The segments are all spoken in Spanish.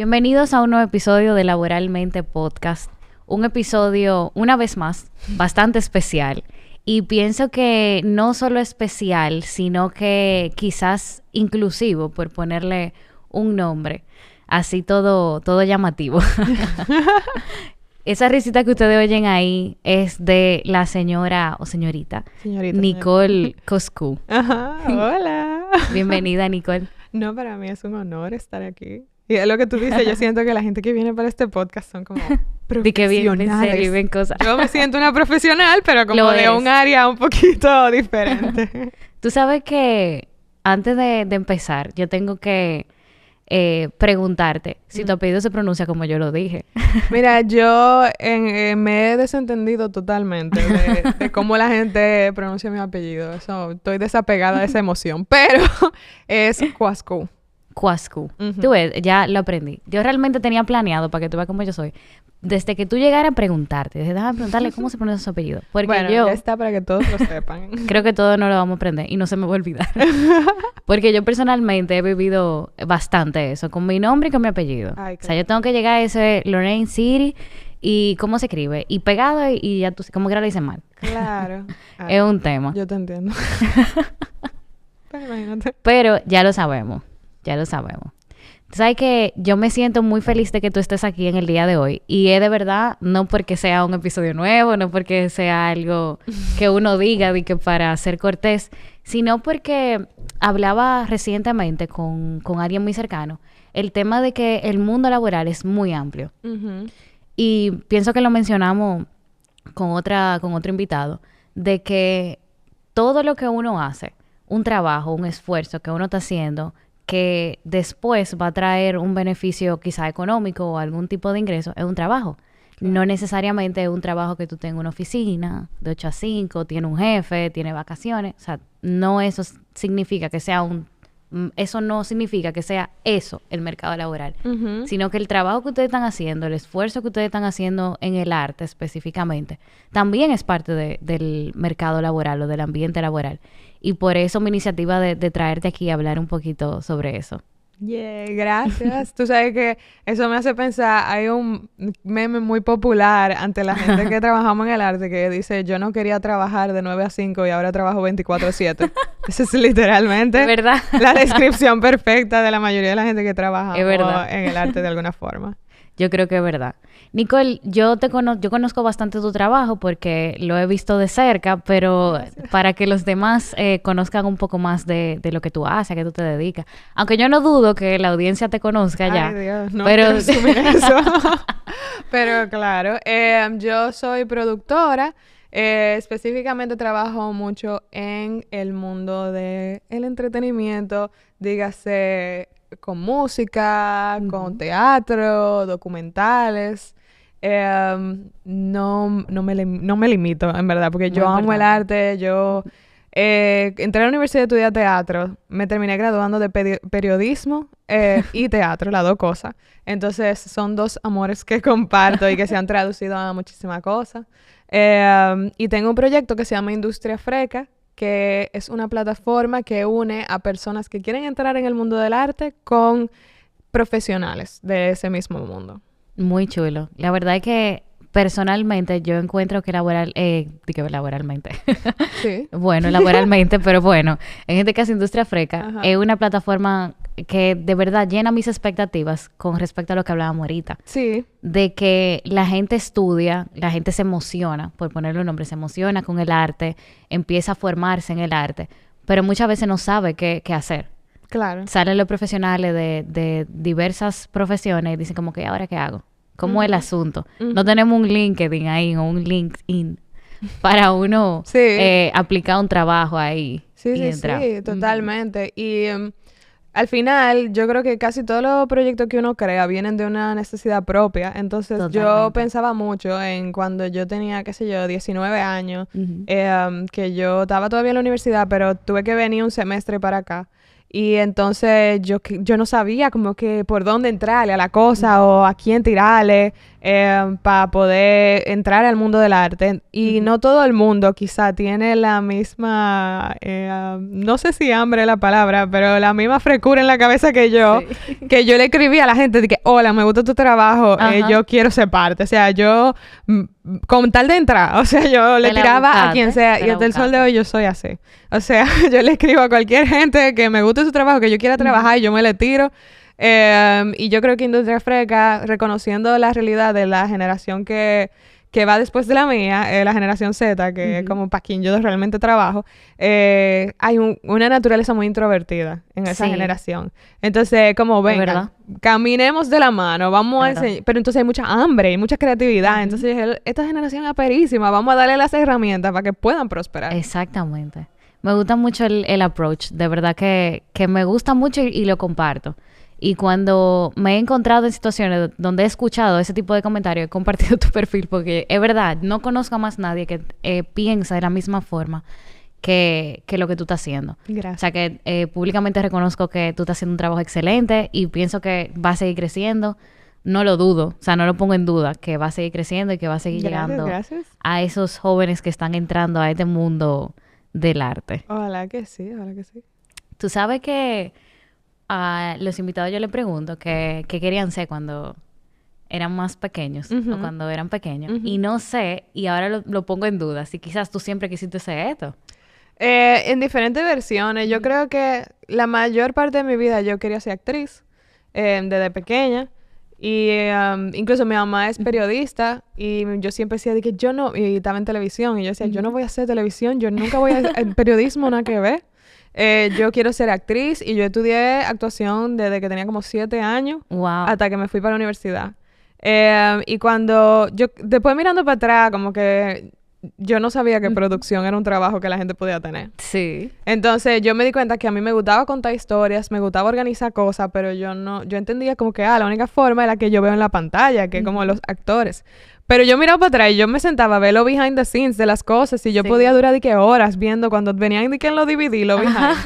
Bienvenidos a un nuevo episodio de Laboralmente Podcast. Un episodio, una vez más, bastante especial. Y pienso que no solo especial, sino que quizás inclusivo, por ponerle un nombre. Así todo llamativo. Esa risita que ustedes oyen ahí es de la señora o señorita Nicole Coscu. Ajá, hola. Bienvenida, Nicole. No, para mí es un honor estar aquí. Y es lo que tú dices, yo siento que la gente que viene para este podcast son como profesionales. De que vienen en serio y ven cosas. Yo me siento una profesional, pero como de un área un poquito diferente. Tú sabes que antes de empezar, yo tengo que preguntarte si tu apellido se pronuncia como yo lo dije. Mira, yo me he desentendido totalmente de cómo la gente pronuncia mi apellido. Eso, estoy desapegada de esa emoción. Pero es Coscu. Coscu. Tú ves, ya lo aprendí. Yo realmente tenía planeado, para que tú veas cómo yo soy, desde que tú llegaras a preguntarte, déjame preguntarle cómo se pronuncia su apellido. Porque bueno, yo... ya está para que todos lo sepan. Creo que todos no lo vamos a aprender y no se me va a olvidar. Porque yo personalmente he vivido bastante eso, con mi nombre y con mi apellido. Ay, o sea, yo tengo que llegar a ese Lorraine City y cómo se escribe. Y pegado y ya tú, como que lo dicen mal. Claro. Es un tema. Yo te entiendo. Pero imagínate. Pero ya lo sabemos. Ya lo sabemos. Sabes que yo me siento muy feliz de que tú estés aquí en el día de hoy. Y es de verdad, no porque sea un episodio nuevo, no porque sea algo que uno diga de que para ser cortés, sino porque hablaba recientemente con alguien muy cercano el tema de que el mundo laboral es muy amplio. Uh-huh. Y pienso que lo mencionamos con otro invitado, de que todo lo que uno hace, un trabajo, un esfuerzo que uno está haciendo, que después va a traer un beneficio quizá económico o algún tipo de ingreso, es un trabajo. Claro. No necesariamente es un trabajo que tú tengas una oficina de 8 a 5, tiene un jefe, tiene vacaciones. O sea, no eso significa que sea eso no significa que sea eso el mercado laboral, sino que el trabajo que ustedes están haciendo, el esfuerzo que ustedes están haciendo en el arte específicamente, también es parte del mercado laboral o del ambiente laboral. Y por eso mi iniciativa de traerte aquí a hablar un poquito sobre eso. Yeah, gracias. Tú sabes que eso me hace pensar, hay un meme muy popular ante la gente que trabajamos en el arte que dice, yo no quería trabajar de 9 a 5 y ahora trabajo 24/7. Eso es literalmente ¿verdad? La descripción perfecta de la mayoría de la gente que trabaja en el arte de alguna forma. Yo creo que es verdad. Nicole, yo conozco bastante tu trabajo porque lo he visto de cerca, pero gracias. Para que los demás conozcan un poco más de lo que tú haces, a qué tú te dedicas. Aunque yo no dudo que la audiencia te conozca ya. Ay, Dios, no pero... quiero asumir eso. Pero claro, yo soy productora. Específicamente trabajo mucho en el mundo del entretenimiento, dígase con música, con teatro, documentales. No me limito, en verdad, porque yo amo el arte. Yo entré a la universidad y estudié teatro. Me terminé graduando de periodismo y teatro, las dos cosas. Entonces, son dos amores que comparto y que se han traducido a muchísimas cosas. Y tengo un proyecto que se llama Industria Freca, que es una plataforma que une a personas que quieren entrar en el mundo del arte con profesionales de ese mismo mundo. Muy chulo. La verdad es que personalmente yo encuentro que laboralmente. Sí. Bueno, laboralmente, pero bueno, en este caso Industria Freca es una plataforma que de verdad llena mis expectativas con respecto a lo que hablábamos ahorita. Sí. De que la gente estudia, la gente se emociona, por ponerle un nombre, se emociona con el arte, empieza a formarse en el arte, pero muchas veces no sabe qué hacer. Claro. Salen los profesionales de diversas profesiones y dicen como que, ¿ahora qué hago? ¿Cómo es el asunto? No tenemos un LinkedIn ahí o un LinkedIn para uno aplicar un trabajo ahí. Sí, totalmente. Y al final, yo creo que casi todos los proyectos que uno crea vienen de una necesidad propia. Entonces, totalmente. Yo pensaba mucho en cuando yo tenía, 19 años, que yo estaba todavía en la universidad, pero tuve que venir un semestre para acá. Y entonces yo no sabía como que por dónde entrarle a la cosa o a quién tirarle. para poder entrar al mundo del arte. Y no todo el mundo quizá tiene la misma, no sé si hambre es la palabra, pero la misma frescura en la cabeza que yo, que yo le escribí a la gente de que, hola, me gusta tu trabajo, yo quiero ser parte. O sea, yo, con tal de entrar, o sea, yo le tiraba a quien sea, y hasta el sol de hoy yo soy así. O sea, yo le escribo a cualquier gente que me guste su trabajo, que yo quiera trabajar, y yo me le tiro. Y yo creo que Industria Freca, reconociendo la realidad de la generación que va después de la mía, la generación Z, que es como para quien yo realmente trabajo, hay una naturaleza muy introvertida en esa generación. Entonces, como venga, caminemos de la mano, vamos a enseñar. Pero entonces hay mucha hambre y mucha creatividad. Entonces, esta generación es aperísima, vamos a darle las herramientas para que puedan prosperar. Exactamente. Me gusta mucho el approach, de verdad que me gusta mucho y lo comparto. Y cuando me he encontrado en situaciones donde he escuchado ese tipo de comentarios, he compartido tu perfil porque es verdad, no conozco a más nadie que piensa de la misma forma que lo que tú estás haciendo. Gracias. O sea, que públicamente reconozco que tú estás haciendo un trabajo excelente y pienso que va a seguir creciendo. No lo dudo, o sea, no lo pongo en duda, que va a seguir creciendo y que va a seguir llegando a esos jóvenes que están entrando a este mundo del arte. Ojalá que sí, ojalá que sí. Tú sabes que a los invitados yo les pregunto qué querían ser cuando eran más pequeños o cuando eran pequeños. Y no sé, y ahora lo pongo en duda, si quizás tú siempre quisiste ser esto. En diferentes versiones. Yo creo que la mayor parte de mi vida yo quería ser actriz desde pequeña. Y incluso mi mamá es periodista y yo siempre decía de que yo no, y estaba en televisión, y yo decía, yo no voy a hacer televisión, yo nunca voy a hacer periodismo, nada que ver. Yo quiero ser actriz y yo estudié actuación desde que tenía como 7 años hasta que me fui para la universidad. Y cuando yo, después mirando para atrás, como que yo no sabía que producción era un trabajo que la gente podía tener. Sí. Entonces yo me di cuenta que a mí me gustaba contar historias, me gustaba organizar cosas, pero yo entendía como que la única forma es la que yo veo en la pantalla, que es como los actores. Pero yo miraba para atrás y yo me sentaba a ver lo behind the scenes de las cosas y yo podía durar de que horas viendo cuando venían de que en los DVD, lo behind.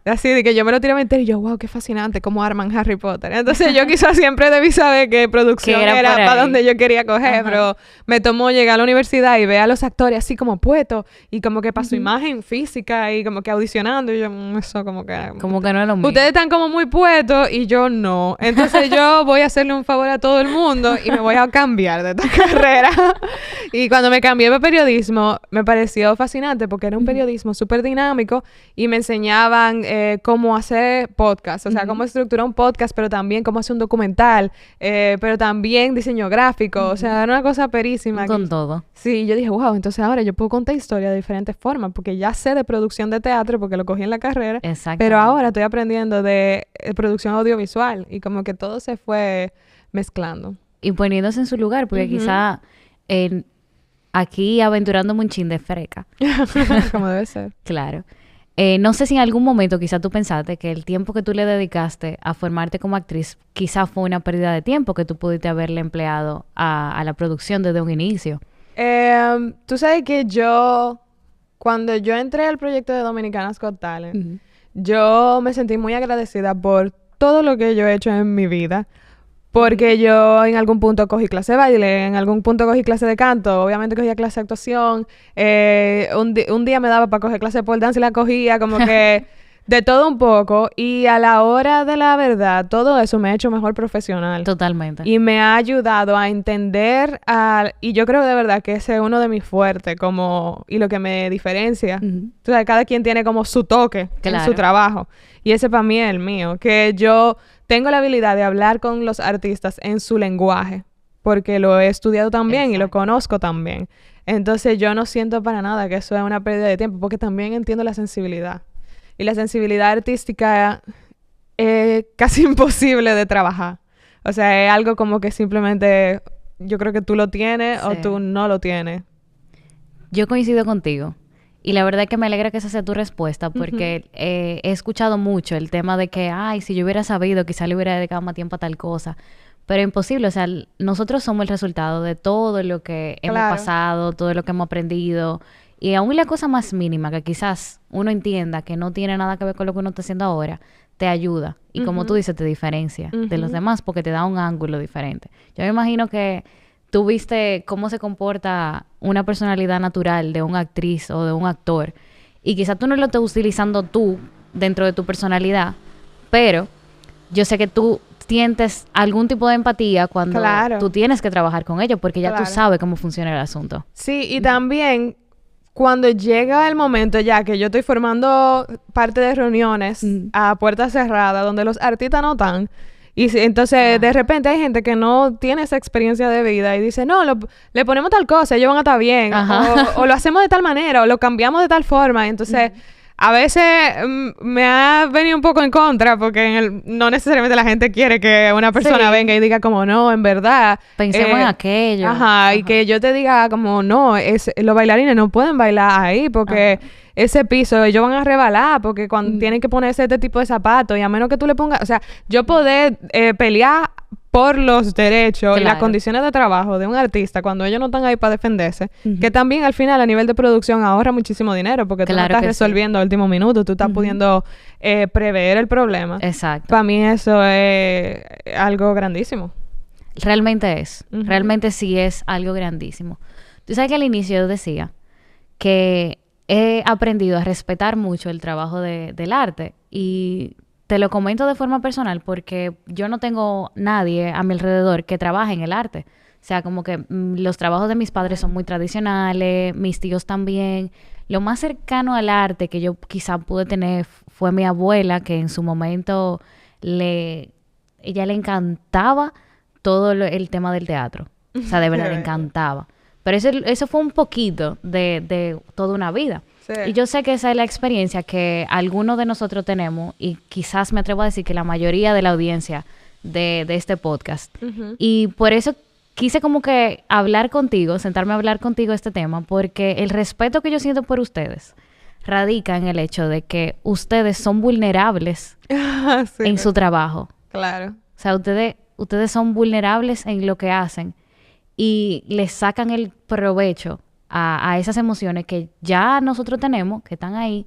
Así de que yo me lo tiraba entero y yo, wow, qué fascinante cómo arman Harry Potter. Entonces yo quizás siempre debí saber que producción era para donde yo quería coger, pero me tomó llegar a la universidad y ver a los actores así como puestos y como que para su imagen física y como que audicionando y yo, eso como que... Como que no es lo mismo. Ustedes están como muy puestos y yo no. Entonces yo voy a hacerle un favor a todo el mundo y me voy a cambiar de esta carrera. Y cuando me cambié de periodismo me pareció fascinante porque era un periodismo súper dinámico y me enseñaban cómo hacer podcast, o sea, cómo estructurar un podcast, pero también cómo hacer un documental, pero también diseño gráfico, o sea, era una cosa perísima. Con todo. Sí, yo dije, wow, entonces ahora yo puedo contar historias de diferentes formas porque ya sé de producción de teatro porque lo cogí en la carrera, pero ahora estoy aprendiendo de producción audiovisual y como que todo se fue mezclando. Y poniéndose en su lugar, porque quizá aquí aventurándome un chin de freca. Como debe ser. Claro. No sé si en algún momento quizá tú pensaste que el tiempo que tú le dedicaste a formarte como actriz quizá fue una pérdida de tiempo que tú pudiste haberle empleado a la producción desde un inicio. Tú sabes que cuando yo entré al proyecto de Dominicanas Got Talent, yo me sentí muy agradecida por todo lo que yo he hecho en mi vida. Porque yo en algún punto cogí clase de baile, en algún punto cogí clase de canto, obviamente cogía clase de actuación, un día me daba para coger clase de pole dance y la cogía, como que de todo un poco. Y a la hora de la verdad, todo eso me ha hecho mejor profesional. Totalmente. Y me ha ayudado a entender, y yo creo de verdad que ese es uno de mis fuertes, y lo que me diferencia. O sea, cada quien tiene como su toque en su trabajo. Y ese para mí es el mío, que yo tengo la habilidad de hablar con los artistas en su lenguaje, porque lo he estudiado también y lo conozco también. Entonces yo no siento para nada que eso es una pérdida de tiempo, porque también entiendo la sensibilidad. Y la sensibilidad artística es casi imposible de trabajar. O sea, es algo como que simplemente yo creo que tú lo tienes o tú no lo tienes. Yo coincido contigo. Y la verdad es que me alegra que esa sea tu respuesta porque he escuchado mucho el tema de que, si yo hubiera sabido, quizá le hubiera dedicado más tiempo a tal cosa. Pero es imposible. O sea, nosotros somos el resultado de todo lo que hemos pasado, todo lo que hemos aprendido. Y aún la cosa más mínima que quizás uno entienda que no tiene nada que ver con lo que uno está haciendo ahora, te ayuda. Y como tú dices, te diferencia de los demás porque te da un ángulo diferente. Yo me imagino que tú viste cómo se comporta una personalidad natural de una actriz o de un actor, y quizás tú no lo estés utilizando tú dentro de tu personalidad, pero yo sé que tú sientes algún tipo de empatía cuando tú tienes que trabajar con ellos, porque ya tú sabes cómo funciona el asunto. Sí, y también cuando llega el momento ya que yo estoy formando parte de reuniones a puerta cerrada donde los artistas no están, y entonces de repente hay gente que no tiene esa experiencia de vida y dice, no, le ponemos tal cosa, ellos van a estar bien, o lo hacemos de tal manera, o lo cambiamos de tal forma. Entonces, a veces me ha venido un poco en contra, porque no necesariamente la gente quiere que una persona venga y diga como, no, en verdad. Pensemos en aquello. Y que yo te diga como, no, los bailarines no pueden bailar ahí porque ese piso ellos van a rebalar, porque cuando tienen que ponerse este tipo de zapatos, y a menos que tú le pongas, o sea, yo poder pelear por los derechos y las condiciones de trabajo de un artista cuando ellos no están ahí para defenderse, que también al final a nivel de producción ahorra muchísimo dinero, porque tú no estás resolviendo al último minuto, tú estás pudiendo prever el problema. Exacto. Para mí eso es algo grandísimo. Realmente es. Realmente sí es algo grandísimo. Tú sabes que al inicio yo decía que he aprendido a respetar mucho el trabajo del arte, y te lo comento de forma personal porque yo no tengo nadie a mi alrededor que trabaje en el arte. O sea, como que los trabajos de mis padres son muy tradicionales, mis tíos también. Lo más cercano al arte que yo quizá pude tener fue mi abuela, que en su momento ella le encantaba todo el tema del teatro. O sea, de verdad le encantaba. Pero eso fue un poquito de toda una vida. Sí. Y yo sé que esa es la experiencia que algunos de nosotros tenemos, y quizás me atrevo a decir que la mayoría de la audiencia de este podcast. Y por eso quise como que sentarme a hablar contigo de este tema, porque el respeto que yo siento por ustedes radica en el hecho de que ustedes son vulnerables en su trabajo. Claro. O sea, ustedes son vulnerables en lo que hacen y les sacan el provecho a esas emociones que ya nosotros tenemos, que están ahí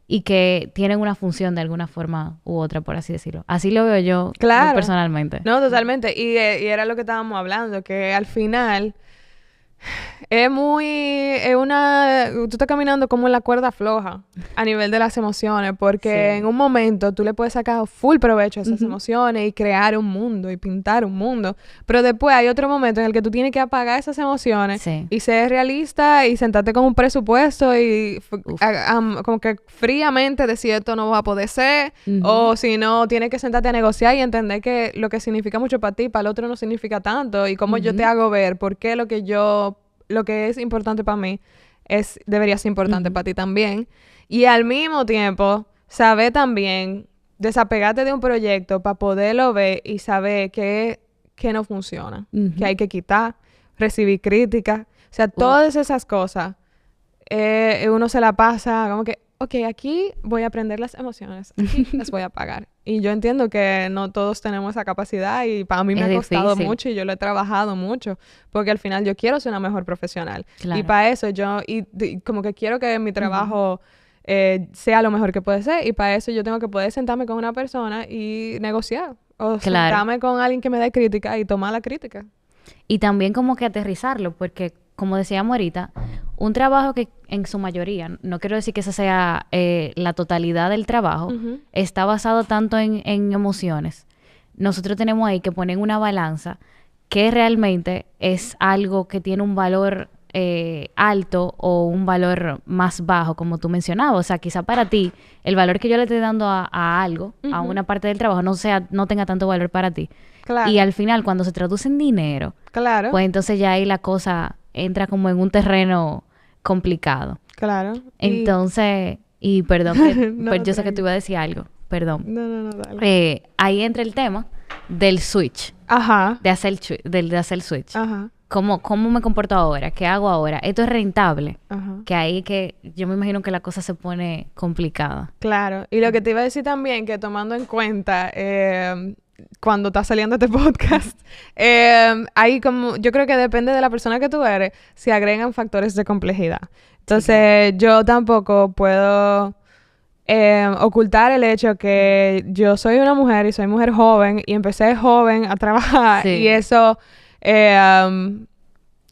y que tienen una función de alguna forma u otra, por así decirlo. Así lo veo yo muy personalmente. No, totalmente. Y era lo que estábamos hablando, que al final tú estás caminando como en la cuerda floja a nivel de las emociones, porque en un momento tú le puedes sacar full provecho a esas emociones y crear un mundo y pintar un mundo, pero después hay otro momento en el que tú tienes que apagar esas emociones y ser realista y sentarte con un presupuesto y como que fríamente decir esto no va a poder ser, o si no, tienes que sentarte a negociar y entender que lo que significa mucho para ti, para el otro no significa tanto, y cómo yo te hago ver por qué lo que es importante para mí debería ser importante para ti también. Y al mismo tiempo, saber también desapegarte de un proyecto para poderlo ver y saber que no funciona, que hay que quitar, recibir críticas. O sea, todas esas cosas, uno se la pasa como que, ok, aquí voy a aprender las emociones, aquí las voy a apagar. Y yo entiendo que no todos tenemos esa capacidad, y para mí me ha costado mucho y yo lo he trabajado mucho, porque al final yo quiero ser una mejor profesional. Claro. Y para eso como que quiero que mi trabajo sea lo mejor que puede ser, y para eso yo tengo que poder sentarme con una persona y negociar, o sentarme con alguien que me dé crítica y tomar la crítica. Y también como que aterrizarlo, porque como decíamos ahorita, un trabajo que en su mayoría, no quiero decir que esa sea la totalidad del trabajo, está basado tanto en emociones. Nosotros tenemos ahí que poner en una balanza que realmente es algo que tiene un valor alto o un valor más bajo, como tú mencionabas. O sea, quizá para ti el valor que yo le estoy dando a algo, a una parte del trabajo, no tenga tanto valor para ti. Claro. Y al final, cuando se traduce en dinero, pues entonces ya ahí la cosa entra como en un terreno complicado. Claro. Entonces, y perdón, pues yo sé que tú ibas a decir algo. Perdón. No, dale. Ahí entra el tema del switch. Ajá. De hacer el switch. Ajá. ¿Cómo me comporto ahora? ¿Qué hago ahora? Esto es rentable. Ajá. Que ahí que yo me imagino que la cosa se pone complicada. Claro. Y lo que te iba a decir también, que tomando en cuenta cuando está saliendo este podcast, ahí como yo creo que depende de la persona que tú eres, se agregan factores de complejidad. Entonces, yo tampoco puedo ocultar el hecho que yo soy una mujer y soy mujer joven y empecé joven a trabajar, y eso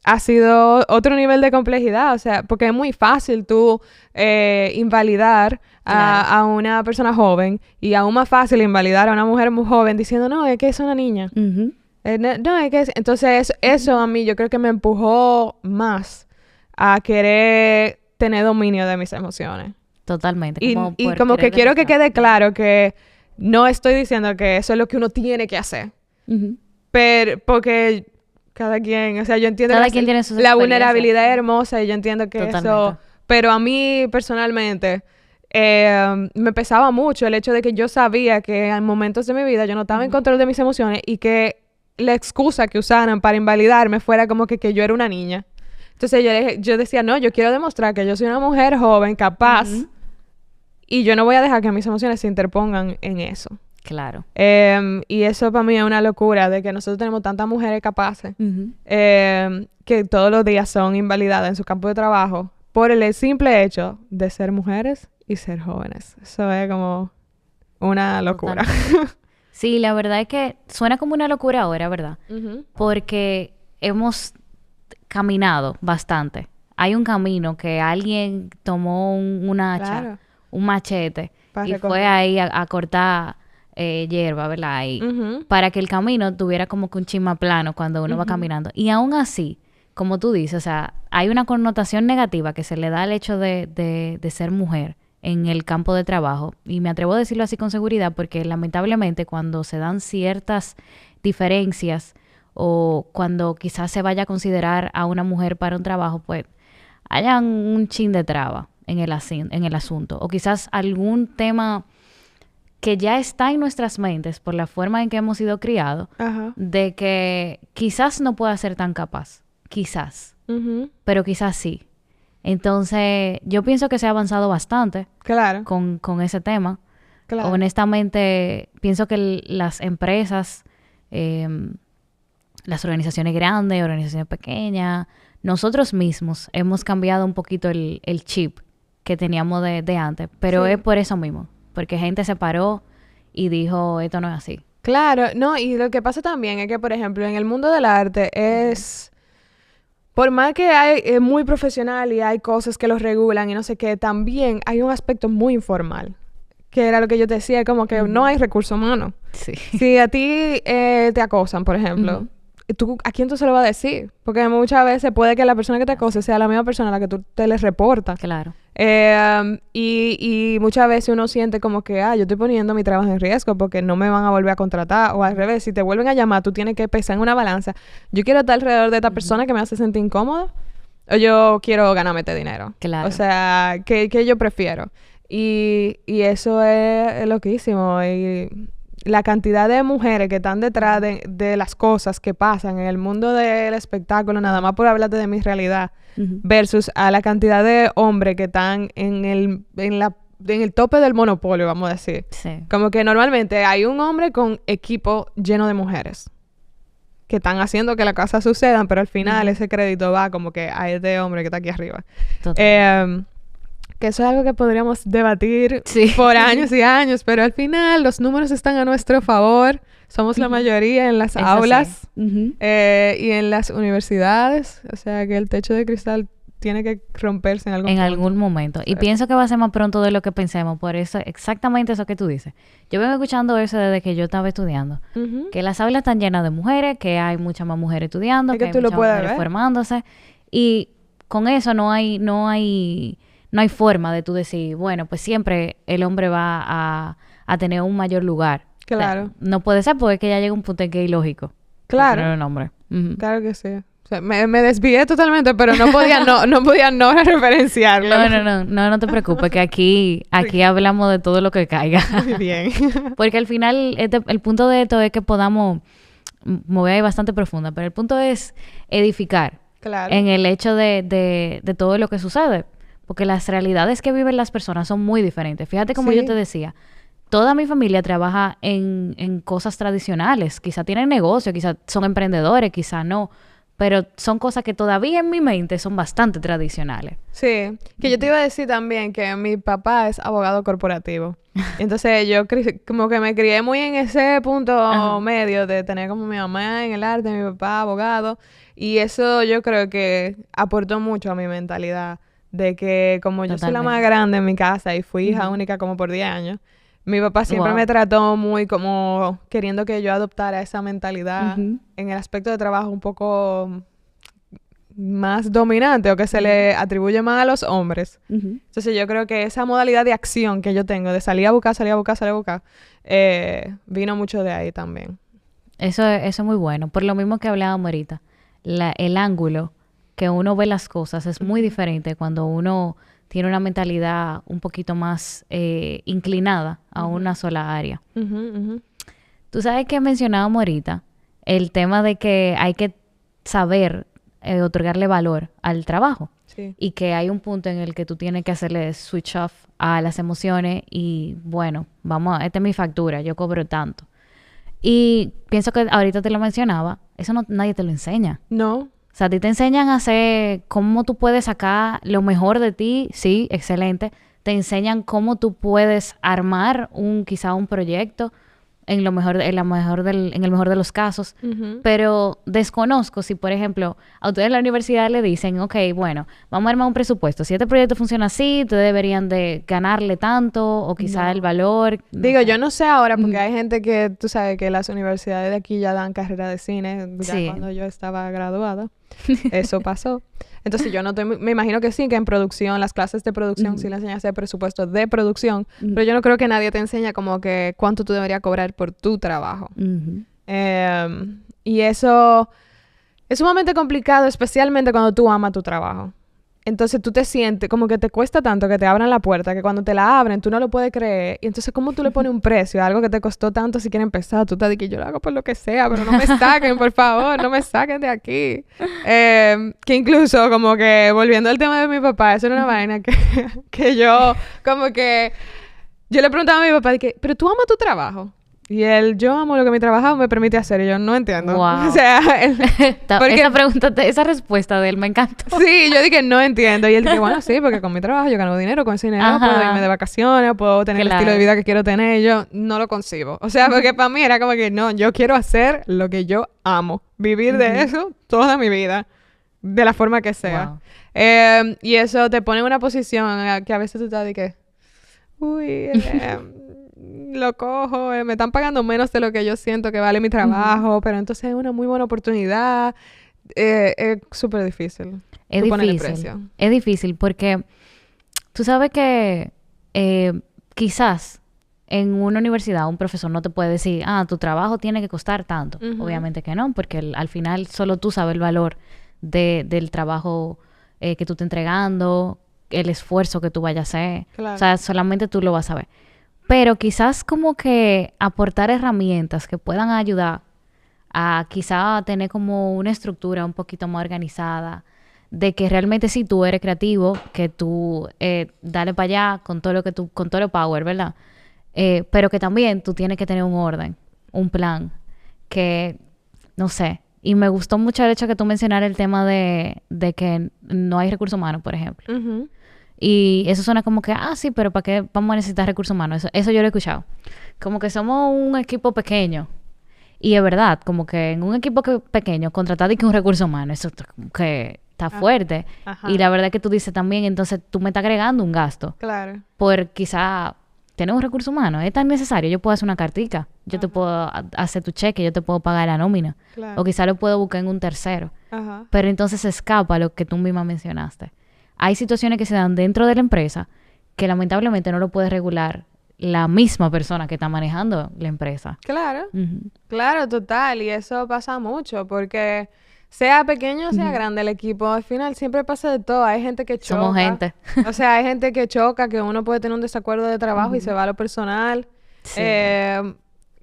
ha sido otro nivel de complejidad, o sea, porque es muy fácil tú invalidar a una persona joven y aún más fácil invalidar a una mujer muy joven diciendo, no, es que es una niña. No, es que entonces eso a mí yo creo que me empujó más a querer tener dominio de mis emociones. Totalmente. Y como que quiero que quede claro que no estoy diciendo que eso es lo que uno tiene que hacer. Pero porque cada quien, o sea, yo entiendo cada quien tiene sus la vulnerabilidad es hermosa y yo entiendo que Totalmente. eso, pero a mí personalmente me pesaba mucho el hecho de que yo sabía que en momentos de mi vida yo no estaba en control de mis emociones y que la excusa que usaran para invalidarme fuera como que yo era una niña. Entonces yo decía, no, yo quiero demostrar que yo soy una mujer joven, capaz, y yo no voy a dejar que mis emociones se interpongan en eso. Claro. Y eso para mí es una locura de que nosotros tenemos tantas mujeres capaces que todos los días son invalidadas en su campo de trabajo por el simple hecho de ser mujeres y ser jóvenes. Eso es como una locura. Sí, la verdad es que suena como una locura ahora, ¿verdad? Porque hemos caminado bastante. Hay un camino que alguien tomó un hacha, un machete, y fue ahí a cortar hierba, ¿verdad? Ahí, para que el camino tuviera como que un chisma plano cuando uno va caminando. Y aún así, como tú dices, o sea, hay una connotación negativa que se le da al hecho de ser mujer en el campo de trabajo. Y me atrevo a decirlo así con seguridad porque lamentablemente cuando se dan ciertas diferencias o cuando quizás se vaya a considerar a una mujer para un trabajo, pues haya un chin de traba en el asunto. O quizás algún tema que ya está en nuestras mentes por la forma en que hemos sido criados, de que quizás no pueda ser tan capaz. Quizás. Pero quizás sí. Entonces, yo pienso que se ha avanzado bastante con ese tema. Honestamente, pienso que las empresas, las organizaciones grandes, organizaciones pequeñas, nosotros mismos hemos cambiado un poquito el chip que teníamos de antes. Pero es por eso mismo. Porque gente se paró y dijo, esto no es así. Claro, no, y lo que pasa también es que, por ejemplo, en el mundo del arte es... Por más que es muy profesional y hay cosas que los regulan y no sé qué, también hay un aspecto muy informal. Que era lo que yo te decía, como que no hay recurso humano. Sí. Si a ti te acosan, por ejemplo, ¿a quién tú se lo vas a decir? Porque muchas veces puede que la persona que te acose sea la misma persona a la que tú te les reportas. Claro. Y muchas veces uno siente como que, yo estoy poniendo mi trabajo en riesgo porque no me van a volver a contratar. O al revés, si te vuelven a llamar, tú tienes que pesar en una balanza. Yo quiero estar alrededor de esta persona que me hace sentir incómodo o yo quiero ganarme este dinero. Claro. O sea, ¿qué yo prefiero? Y eso es loquísimo. Y la cantidad de mujeres que están detrás de las cosas que pasan en el mundo del espectáculo, nada más por hablarte de mi realidad, versus a la cantidad de hombres que están en el tope del monopolio, vamos a decir. Sí. Como que normalmente hay un hombre con equipo lleno de mujeres que están haciendo que las cosas sucedan, pero al final ese crédito va como que a este hombre que está aquí arriba. Que eso es algo que podríamos debatir por años y años, pero al final los números están a nuestro favor. Somos la mayoría en las aulas y en las universidades. O sea que el techo de cristal tiene que romperse en algún momento. Y pienso que va a ser más pronto de lo que pensemos. Por eso, exactamente eso que tú dices. Yo vengo escuchando eso desde que yo estaba estudiando. Que las aulas están llenas de mujeres, que hay muchas más mujeres estudiando, que hay muchas mujeres formándose. Y con eso no hay forma de tú decir, bueno, pues siempre el hombre va a tener un mayor lugar. Claro. O sea, no puede ser porque es que ya llega un punto en que es ilógico. Claro. Tener un hombre. Claro que sí. O sea, me desvié totalmente, pero no podía no referenciarlo. No te preocupes, que aquí hablamos de todo lo que caiga. Muy bien. Porque al final, el punto de esto es que podamos, me voy a ir bastante profunda, pero el punto es edificar. Claro. En el hecho de todo lo que sucede. Porque las realidades que viven las personas son muy diferentes. Fíjate como yo te decía, toda mi familia trabaja en cosas tradicionales. Quizá tienen negocio, quizá son emprendedores, quizá no. Pero son cosas que todavía en mi mente son bastante tradicionales. Sí. Que yo te iba a decir también que mi papá es abogado corporativo. Entonces yo como que me crié muy en ese punto medio de tener como mi mamá en el arte, mi papá abogado. Y eso yo creo que aportó mucho a mi mentalidad. De que como yo soy la más grande en mi casa y fui hija única como por 10 años, mi papá siempre me trató muy como queriendo que yo adoptara esa mentalidad en el aspecto de trabajo un poco más dominante o que se le atribuye más a los hombres. Entonces yo creo que esa modalidad de acción que yo tengo, de salir a buscar, vino mucho de ahí también. Eso es muy bueno. Por lo mismo que hablábamos ahorita, el ángulo que uno ve las cosas es muy diferente cuando uno tiene una mentalidad un poquito más inclinada a una sola área. Tú sabes que mencionábamos ahorita el tema de que hay que saber otorgarle valor al trabajo. Sí. Y que hay un punto en el que tú tienes que hacerle switch off a las emociones y, bueno, esta es mi factura, yo cobro tanto. Y pienso que ahorita te lo mencionaba, eso nadie te lo enseña. No. O sea, a ti te enseñan a hacer cómo tú puedes sacar lo mejor de ti, sí, excelente. Te enseñan cómo tú puedes armar quizá un proyecto en el mejor de los casos. Pero desconozco si, por ejemplo, a ustedes en la universidad le dicen, ok, bueno, vamos a armar un presupuesto. Si este proyecto funciona así, ustedes deberían de ganarle tanto o quizá el valor. Yo no sé ahora porque hay gente que, tú sabes, que las universidades de aquí ya dan carrera de cine. Ya cuando yo estaba graduada, eso pasó. Entonces yo no me imagino que sí, que en producción, las clases de producción sí le enseñan a hacer presupuestos de producción, pero yo no creo que nadie te enseña como que cuánto tú deberías cobrar por tu trabajo. Y eso es sumamente complicado, especialmente cuando tú amas tu trabajo. Entonces tú te sientes como que te cuesta tanto que te abran la puerta, que cuando te la abren tú no lo puedes creer. Y entonces, ¿cómo tú le pones un precio a algo que te costó tanto si quieres empezar? Tú te dices que yo lo hago por lo que sea, pero no me saquen, por favor, no me saquen de aquí. Que incluso, como que, volviendo al tema de mi papá, eso era una vaina que yo, como que, yo le preguntaba a mi papá, ¿pero tú amas tu trabajo? Y él, yo amo lo que mi trabajo me permite hacer. Y yo, no entiendo. Wow. O sea, esa respuesta de él me encantó. Sí, yo dije, no entiendo. Y él dije, bueno, sí, porque con mi trabajo yo gano dinero, con ese dinero puedo irme de vacaciones, puedo tener el estilo de vida que quiero tener. Y yo no lo concibo. O sea, porque para mí era como que, no, yo quiero hacer lo que yo amo. Vivir de eso toda mi vida. De la forma que sea. Wow. Y eso te pone en una posición que a veces tú estás de que, uy, lo cojo, me están pagando menos de lo que yo siento que vale mi trabajo, pero entonces es una muy buena oportunidad. Es súper difícil. Es difícil porque tú sabes que quizás en una universidad un profesor no te puede decir, tu trabajo tiene que costar tanto. Obviamente que no, porque al final solo tú sabes el valor del trabajo que tú estás entregando, el esfuerzo que tú vayas a hacer. Claro. O sea, solamente tú lo vas a ver. Pero quizás como que aportar herramientas que puedan ayudar a quizá tener como una estructura un poquito más organizada, de que realmente si tú eres creativo, que tú dale para allá con todo el power, ¿verdad? Pero que también tú tienes que tener un orden, un plan, que, no sé. Y me gustó mucho el hecho que tú mencionaras el tema de que no hay recursos humanos, por ejemplo. Y eso suena como que, sí, pero ¿para qué vamos a necesitar recursos humanos? Eso yo lo he escuchado. Como que somos un equipo pequeño. Y es verdad, como que en un equipo pequeño, contratar un recurso humano, eso como que está fuerte. Y la verdad que tú dices también, entonces tú me estás agregando un gasto. Claro. Por quizá tener un recurso humano. Es tan necesario. Yo puedo hacer una cartica. Yo te puedo hacer tu cheque. Yo te puedo pagar la nómina. Claro. O quizá lo puedo buscar en un tercero. Pero entonces se escapa lo que tú misma mencionaste. Hay situaciones que se dan dentro de la empresa que lamentablemente no lo puede regular la misma persona que está manejando la empresa. Claro. Claro, total. Y eso pasa mucho porque sea pequeño o sea grande el equipo, al final siempre pasa de todo. Hay gente que choca. Somos gente. O sea, hay gente que choca, que uno puede tener un desacuerdo de trabajo y se va a lo personal. Sí.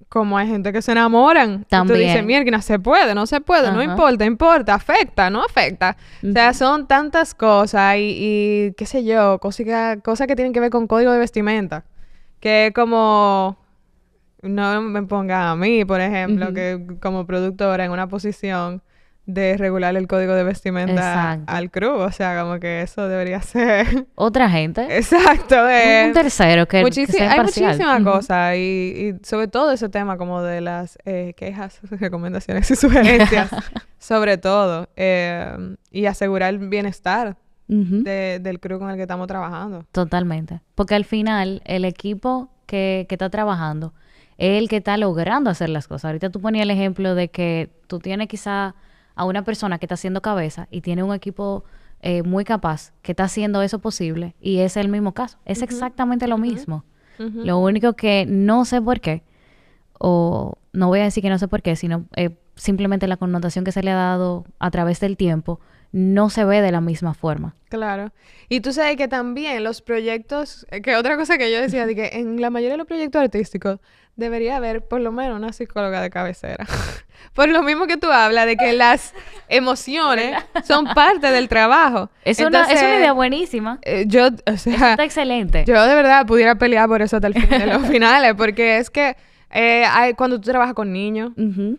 Como hay gente que se enamoran. También. Y tú dices, mierda, se puede, no se puede, no importa, afecta, no afecta. O sea, son tantas cosas y qué sé yo, cosas que tienen que ver con código de vestimenta. Que como, no me ponga a mí, por ejemplo, que como productora en una posición de regular el código de vestimenta Exacto. al crew. O sea, como que eso debería ser... Otra gente. Exacto. Un tercero que sea hay imparcial. muchísimas cosas y sobre todo ese tema como de las quejas, recomendaciones y sugerencias, sobre todo. Y asegurar el bienestar del crew con el que estamos trabajando. Totalmente. Porque al final, el equipo que está trabajando es el que está logrando hacer las cosas. Ahorita tú ponías el ejemplo de que tú tienes quizá a una persona que está haciendo cabeza y tiene un equipo muy capaz que está haciendo eso posible y es el mismo caso. Es exactamente lo mismo. Lo único que no sé por qué, o no voy a decir que no sé por qué, sino simplemente la connotación que se le ha dado a través del tiempo no se ve de la misma forma. Claro. Y tú sabes que también los proyectos, que otra cosa que yo decía, de que en la mayoría de los proyectos artísticos debería haber por lo menos una psicóloga de cabecera. Por lo mismo que tú hablas de que las emociones son parte del trabajo. Es una idea buenísima. Yo, o Eso sea, está excelente. yo de verdad pudiera pelear por eso hasta el fin de los finales, porque es que cuando tú trabajas con niños,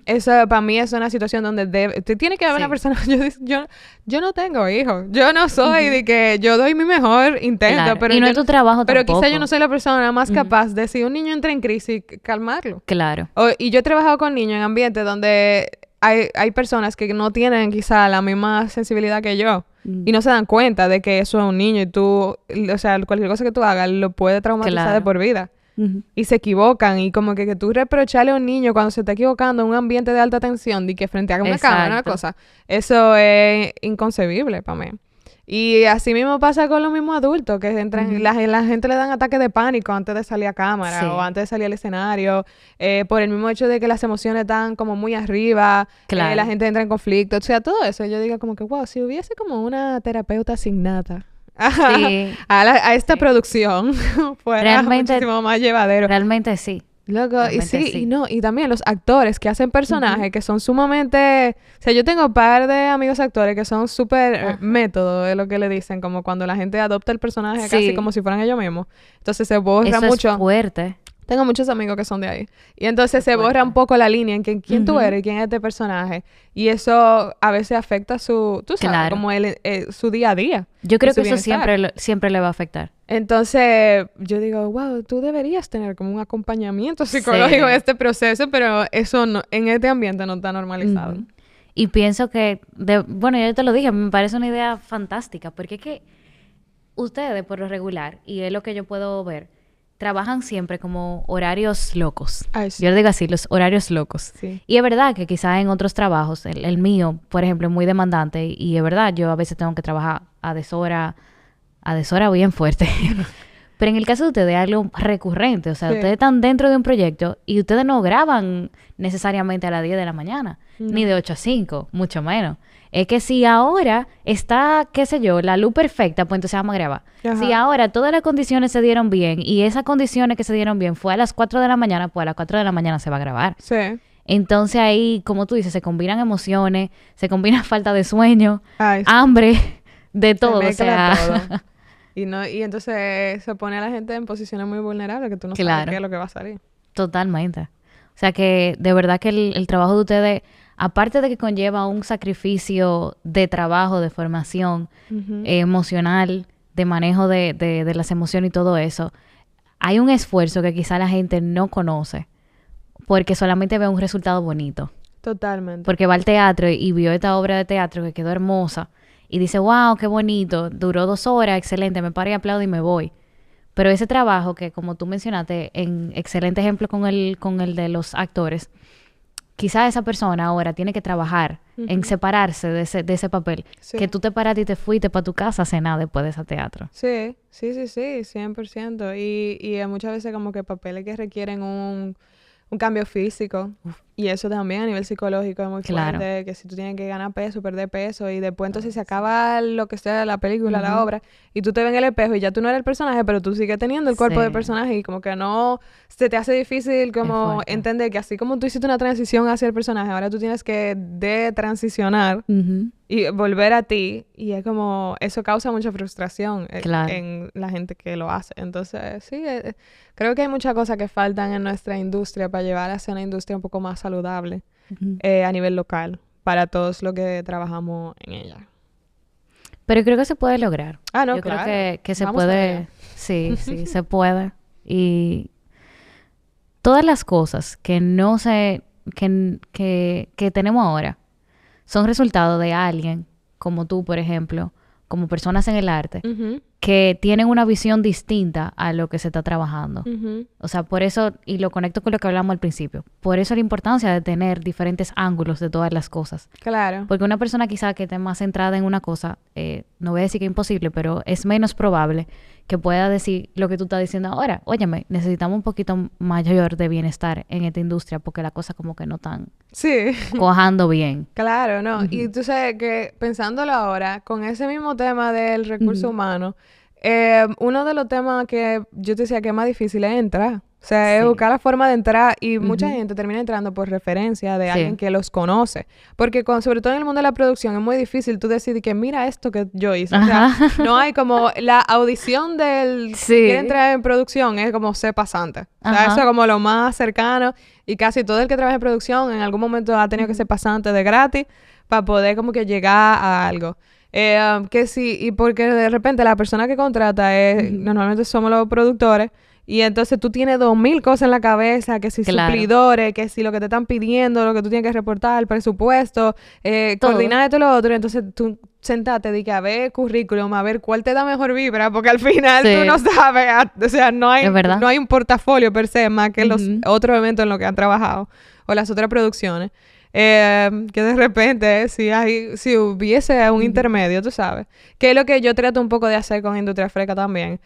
eso para mí es una situación donde te tiene que haber una persona. Yo no tengo hijos. Yo no soy de que yo doy mi mejor intento. Claro. Pero y no es tu trabajo pero tampoco. quizá yo no soy la persona más capaz de si un niño entra en crisis, calmarlo. Claro. Y yo he trabajado con niños en ambientes donde hay personas que no tienen quizá la misma sensibilidad que yo. Y no se dan cuenta de que eso es un niño y tú, o sea, cualquier cosa que tú hagas lo puede traumatizar de por vida. Y se equivocan y como que tú reprocharle a un niño cuando se está equivocando en un ambiente de alta tensión de que frente a una cámara, una cosa, eso es inconcebible para mí. Y así mismo pasa con los mismos adultos que entran, la gente le dan ataques de pánico antes de salir a cámara o antes de salir al escenario, por el mismo hecho de que las emociones están como muy arriba, la gente entra en conflicto, o sea, todo eso. Yo digo como que, wow, si hubiese como una terapeuta asignada a esta producción fuera realmente, muchísimo más llevadero. Realmente sí. Loco, y también los actores que hacen personajes que son sumamente... O sea, yo tengo un par de amigos actores que son súper método, es lo que le dicen, como cuando la gente adopta el personaje casi como si fueran ellos mismos. Entonces se borra mucho. Eso es fuerte. Tengo muchos amigos que son de ahí. Y entonces se borra un poco la línea en quién tú eres y quién es este personaje. Y eso a veces afecta tú sabes, como su día a día. Yo creo que eso siempre le va a afectar. Entonces, yo digo, wow, tú deberías tener como un acompañamiento psicológico en este proceso, pero eso no, en este ambiente no está normalizado. Y pienso que, bueno, yo te lo dije, me parece una idea fantástica, porque es que ustedes, por lo regular, y es lo que yo puedo ver, trabajan siempre como horarios locos. Ay, sí. Yo le digo así, los horarios locos. Sí. Y es verdad que quizás en otros trabajos, el mío, por ejemplo, es muy demandante. Y es verdad, yo a veces tengo que trabajar a deshora bien fuerte. Pero en el caso de ustedes es algo recurrente. O sea, ustedes están dentro de un proyecto y ustedes no graban necesariamente a las 10 de la mañana. Ni de 8 a 5, mucho menos. Es que si ahora está, qué sé yo, la luz perfecta, pues entonces vamos a grabar. Si ahora todas las condiciones se dieron bien y esas condiciones que se dieron bien fue a las 4 de la mañana, pues a las 4 de la mañana se va a grabar. Sí. Entonces ahí, como tú dices, se combinan emociones, se combina falta de sueño, hambre, de todo. O sea, todo. Y entonces se pone a la gente en posiciones muy vulnerables que tú no sabes qué es lo que va a salir. Totalmente. O sea que de verdad que el trabajo de ustedes, aparte de que conlleva un sacrificio de trabajo, de formación emocional, de manejo de las emociones y todo eso, hay un esfuerzo que quizá la gente no conoce porque solamente ve un resultado bonito. Totalmente. Porque va al teatro y vio esta obra de teatro que quedó hermosa y dice, wow, qué bonito, duró 2 horas, excelente, me paro y aplaudo y me voy. Pero ese trabajo que, como tú mencionaste, en excelente ejemplo con el de los actores, quizá esa persona ahora tiene que trabajar en separarse de ese papel. Sí. Que tú te paraste y te fuiste para tu casa a cenar después de ese teatro. Sí, 100%. Y muchas veces como que papeles que requieren un cambio físico. Y eso también a nivel psicológico es muy fuerte, que si tú tienes que ganar peso, perder peso, y después entonces se acaba lo que sea la película, la obra, y tú te ves en el espejo y ya tú no eres el personaje, pero tú sigues teniendo el cuerpo del personaje y como que no, se te hace difícil como entender que así como tú hiciste una transición hacia el personaje, ahora tú tienes que detransicionar y volver a ti, y es como, eso causa mucha frustración en la gente que lo hace. Entonces, sí, creo que hay muchas cosas que faltan en nuestra industria para llevar hacia una industria un poco más saludable a nivel local. para todos los que trabajamos en ella. Pero creo que se puede lograr. Ah, no, yo claro. Creo que se puede. Sí, se puede. Y todas las cosas que no se... que tenemos ahora son resultado de alguien, como tú, por ejemplo, como personas en el arte, que tienen una visión distinta a lo que se está trabajando. O sea, por eso, y lo conecto con lo que hablamos al principio, por eso la importancia de tener diferentes ángulos de todas las cosas. Claro. Porque una persona quizá que esté más centrada en una cosa, no voy a decir que es imposible, pero es menos probable que pueda decir lo que tú estás diciendo ahora. Óyeme, necesitamos un poquito mayor de bienestar en esta industria porque la cosa como que no están cojando bien. Claro, no. Y tú sabes que pensándolo ahora, con ese mismo tema del recurso humano, uno de los temas que yo te decía que es más difícil es entrar. O sea, es buscar la forma de entrar y mucha gente termina entrando por referencia de alguien que los conoce. Porque sobre todo en el mundo de la producción es muy difícil tú decidir que mira esto que yo hice. O sea, no hay como la audición del que quiere entrar en producción es como ser pasante. O sea, eso es como lo más cercano y casi todo el que trabaja en producción en algún momento ha tenido que ser pasante de gratis para poder como que llegar a algo. Que sí, y porque de repente la persona que contrata es, normalmente somos los productores. Y entonces tú tienes 2000 cosas en la cabeza, que si suplidores, que si lo que te están pidiendo, lo que tú tienes que reportar, el presupuesto, coordinar esto y lo otro. Entonces tú sentate y que a ver currículum, a ver cuál te da mejor vibra, porque al final tú no sabes, o sea, no hay un portafolio per se más que los otros eventos en los que han trabajado o las otras producciones. Que de repente si hubiese un intermedio, tú sabes, que es lo que yo trato un poco de hacer con Industria Fresca también.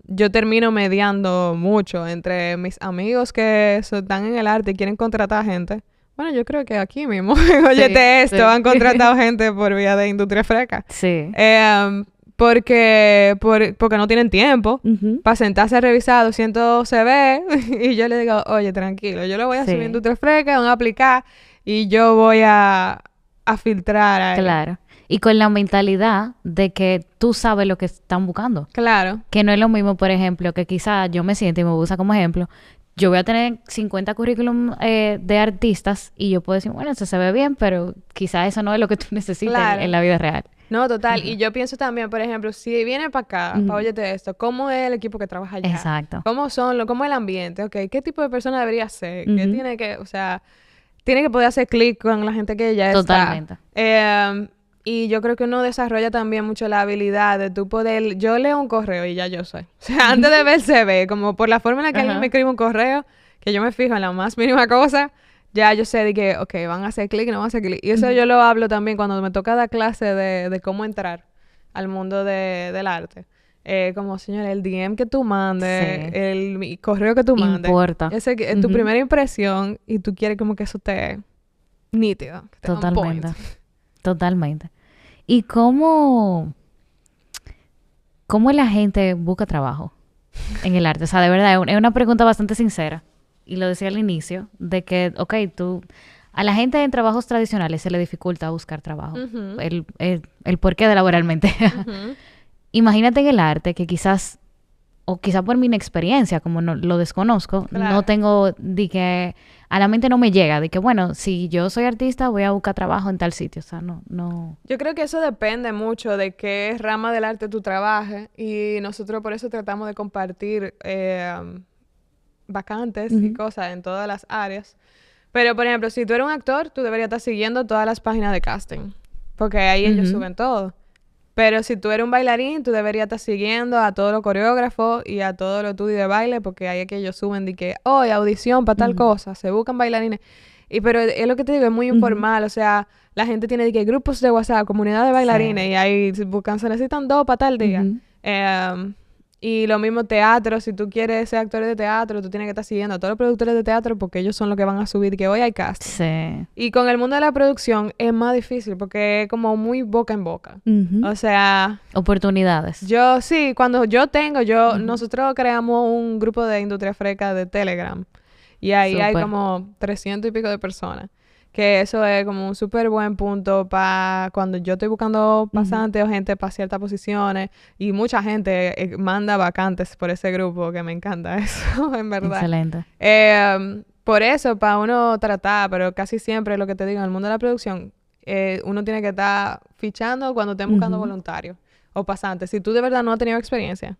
Yo termino mediando mucho entre mis amigos que están en el arte y quieren contratar gente. Bueno, yo creo que aquí mismo, han contratado gente por vía de Industria Fresca. Sí. Porque no tienen tiempo para sentarse a revisar 200 CV y yo le digo, oye, tranquilo, yo lo voy a subir en Industria Fresca, van a aplicar y yo voy a filtrar ahí. Claro. Y con la mentalidad de que tú sabes lo que están buscando. Claro. Que no es lo mismo, por ejemplo, que quizá yo me siento y me usa como ejemplo. Yo voy a tener 50 currículum de artistas y yo puedo decir, bueno, eso se ve bien, pero quizá eso no es lo que tú necesitas en la vida real. No, total. Y yo pienso también, por ejemplo, si viene para acá, para óyete esto, ¿cómo es el equipo que trabaja allá? Exacto. ¿Cómo es el ambiente? Okay, ¿qué tipo de persona debería ser? ¿Qué tiene que, o sea, tiene que poder hacer clic con la gente que ya Totalmente. está? Y yo creo que uno desarrolla también mucho la habilidad de tú poder... Yo leo un correo y ya yo sé. O sea, antes de ver el CV, como por la forma en la que alguien me escribe un correo, que yo me fijo en la más mínima cosa, ya yo sé de que, ok, van a hacer clic, no van a hacer clic. Y eso yo lo hablo también cuando me toca dar clase de cómo entrar al mundo del arte. Como, señor, el DM que tú mandes, el correo que tú mandes. Importa. Ese es tu primera impresión y tú quieres como que eso esté nítido. Que Totalmente. Totalmente. ¿Y cómo la gente busca trabajo en el arte? O sea, de verdad, es una pregunta bastante sincera. Y lo decía al inicio, de que, ok, a la gente en trabajos tradicionales se le dificulta buscar trabajo. El porqué de laboralmente. Imagínate en el arte que quizás, o quizás por mi inexperiencia, como no lo desconozco, no tengo, de que a la mente no me llega, de que bueno, si yo soy artista voy a buscar trabajo en tal sitio, o sea, no. Yo creo que eso depende mucho de qué rama del arte tú trabajes y nosotros por eso tratamos de compartir vacantes y cosas en todas las áreas. Pero, por ejemplo, si tú eres un actor, tú deberías estar siguiendo todas las páginas de casting, porque ahí ellos suben todo. Pero si tú eres un bailarín, tú deberías estar siguiendo a todos los coreógrafos y a todos los estudios de baile, porque ahí es que ellos suben de que, hoy audición para tal cosa, se buscan bailarines. Pero es lo que te digo, es muy informal, o sea, la gente tiene de que grupos de WhatsApp, comunidad de bailarines, y ahí buscan, se necesitan 2 para tal día. Y lo mismo teatro, si tú quieres ser actor de teatro, tú tienes que estar siguiendo a todos los productores de teatro porque ellos son los que van a subir que hoy hay cast. Sí. Y con el mundo de la producción es más difícil porque es como muy boca en boca. O sea... Oportunidades. Cuando nosotros creamos un grupo de Industria Fresca de Telegram y ahí hay como 300 y pico de personas. Que eso es como un súper buen punto para cuando yo estoy buscando pasantes o gente para ciertas posiciones. Y mucha gente manda vacantes por ese grupo, que me encanta eso, en verdad. Excelente. Por eso, para uno tratar, pero casi siempre lo que te digo, en el mundo de la producción, uno tiene que estar fichando cuando estén buscando voluntarios o pasantes. Si tú de verdad no has tenido experiencia,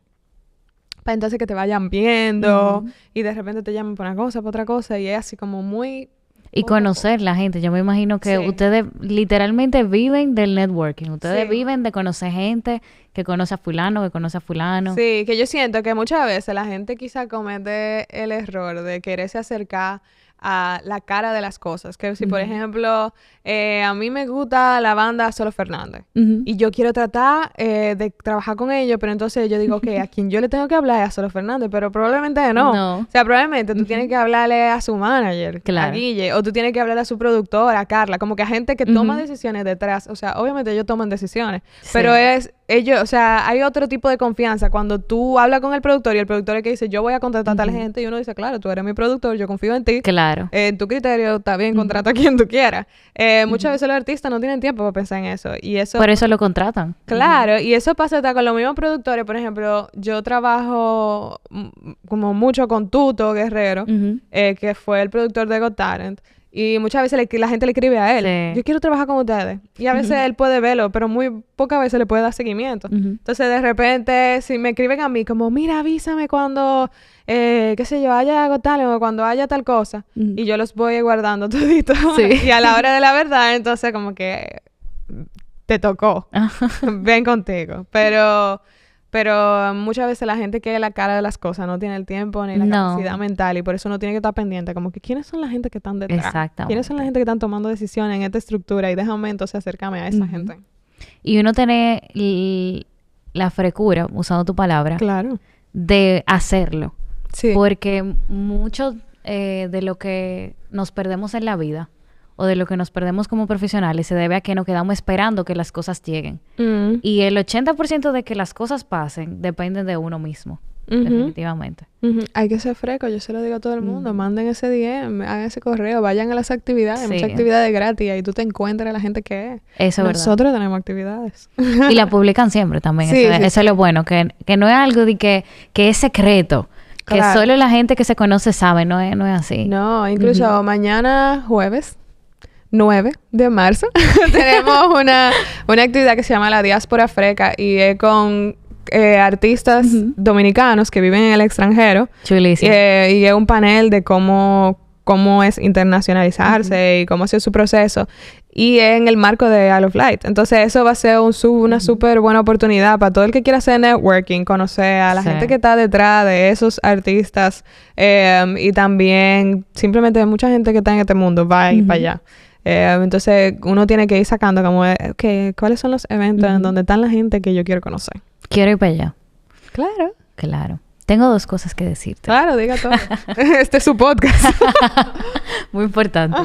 para entonces que te vayan viendo y de repente te llaman para una cosa, para otra cosa, y es así como muy... Y conocer la gente. Yo me imagino que ustedes literalmente viven del networking. Ustedes viven de conocer gente que conoce a fulano, que conoce a fulano. Sí, que yo siento que muchas veces la gente quizá comete el error de quererse acercar a la cara de las cosas. Que si, por ejemplo, a mí me gusta la banda Solo Fernández y yo quiero tratar de trabajar con ellos, pero entonces yo digo que a quien yo le tengo que hablar es a Solo Fernández, pero probablemente no. O sea, probablemente tú tienes que hablarle a su manager, a Guille, o tú tienes que hablarle a su productora, a Carla, como que a gente que toma decisiones detrás. O sea, obviamente ellos toman decisiones, pero es ellos, o sea, hay otro tipo de confianza cuando tú hablas con el productor y el productor es que dice, yo voy a contratar a tal gente, y uno dice, claro, tú eres mi productor, yo confío en ti. Claro. En tu criterio, está bien, contrata a quien tú quieras. Muchas veces los artistas no tienen tiempo para pensar en eso. Y eso... Por eso lo contratan. Claro, y eso pasa hasta con los mismos productores. Por ejemplo, yo trabajo como mucho con Tuto Guerrero, que fue el productor de Got Talent. Y muchas veces la gente le escribe a él, yo quiero trabajar con ustedes. Y a veces él puede verlo, pero muy pocas veces le puede dar seguimiento. Entonces, de repente, si me escriben a mí como, mira, avísame cuando, qué sé yo, haya Got Talent o cuando haya tal cosa. Y yo los voy guardando todito. Y a la hora de la verdad, entonces como que te tocó. Ven contigo. Pero muchas veces la gente que es la cara de las cosas no tiene el tiempo ni la capacidad mental, y por eso uno tiene que estar pendiente, como que ¿quiénes son la gente que están detrás? Exactamente. ¿Quiénes son la gente que están tomando decisiones en esta estructura? Y déjame entonces acercarme a esa gente. Y uno tiene la frescura, usando tu palabra, claro, de hacerlo. Sí. Porque mucho de lo que nos perdemos en la vida o de lo que nos perdemos como profesionales se debe a que nos quedamos esperando que las cosas lleguen. Y el 80% de que las cosas pasen depende de uno mismo, definitivamente. Hay que ser fresco, yo se lo digo a todo el mundo. Manden ese DM, hagan ese correo, vayan a las actividades. Hay muchas actividades gratis y tú te encuentras a la gente que es. Eso es verdad. Nosotros tenemos actividades. Y la publican siempre también. Eso es lo bueno, que no es algo de que es secreto. Que solo la gente que se conoce sabe, no es así. No, incluso mañana jueves 9 de marzo tenemos una actividad que se llama la Diáspora Freca y es con artistas dominicanos que viven en el extranjero. Chulísimo. Y es un panel de cómo es internacionalizarse y cómo ha sido su proceso. Y es en el marco de Isle of Light. Entonces, eso va a ser una súper buena oportunidad para todo el que quiera hacer networking, conocer a la gente que está detrás de esos artistas. Y también, simplemente, mucha gente que está en este mundo va a ir para allá. Entonces, uno tiene que ir sacando como, ¿cuáles son los eventos en donde están la gente que yo quiero conocer? Quiero ir para allá. Claro. Tengo 2 cosas que decirte. Claro, diga todo. Este es su podcast. Muy importante.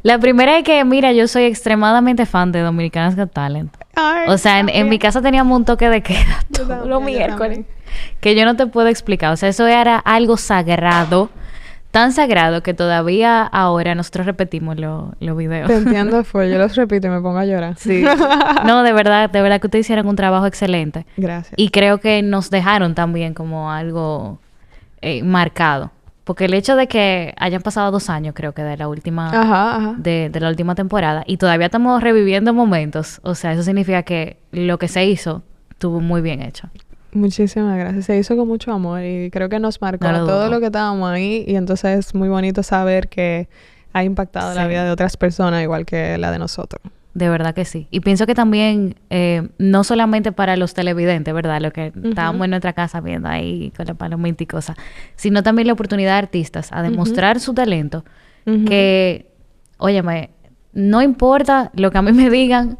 La primera es que, mira, yo soy extremadamente fan de Dominicanas Got Talent. Ay, o sea, en mi casa teníamos un toque de queda todos los miércoles. Que yo no te puedo explicar. O sea, eso era algo sagrado. Tan sagrado que todavía ahora nosotros repetimos los videos. Te entiendo, yo los repito y me pongo a llorar. Sí. No, de verdad que ustedes hicieron un trabajo excelente. Gracias. Y creo que nos dejaron también como algo marcado. Porque el hecho de que hayan pasado 2 años, creo que de la última de la última temporada, y todavía estamos reviviendo momentos, o sea, eso significa que lo que se hizo estuvo muy bien hecho. Muchísimas gracias. Se hizo con mucho amor y creo que nos marcó a todo lo que estábamos ahí, y entonces es muy bonito saber que ha impactado la vida de otras personas igual que la de nosotros. De verdad que sí. Y pienso que también, no solamente para los televidentes, ¿verdad? Lo que estábamos en nuestra casa viendo ahí con la palomita y cosas, sino también la oportunidad de artistas a demostrar su talento, que, óyeme, no importa lo que a mí me digan,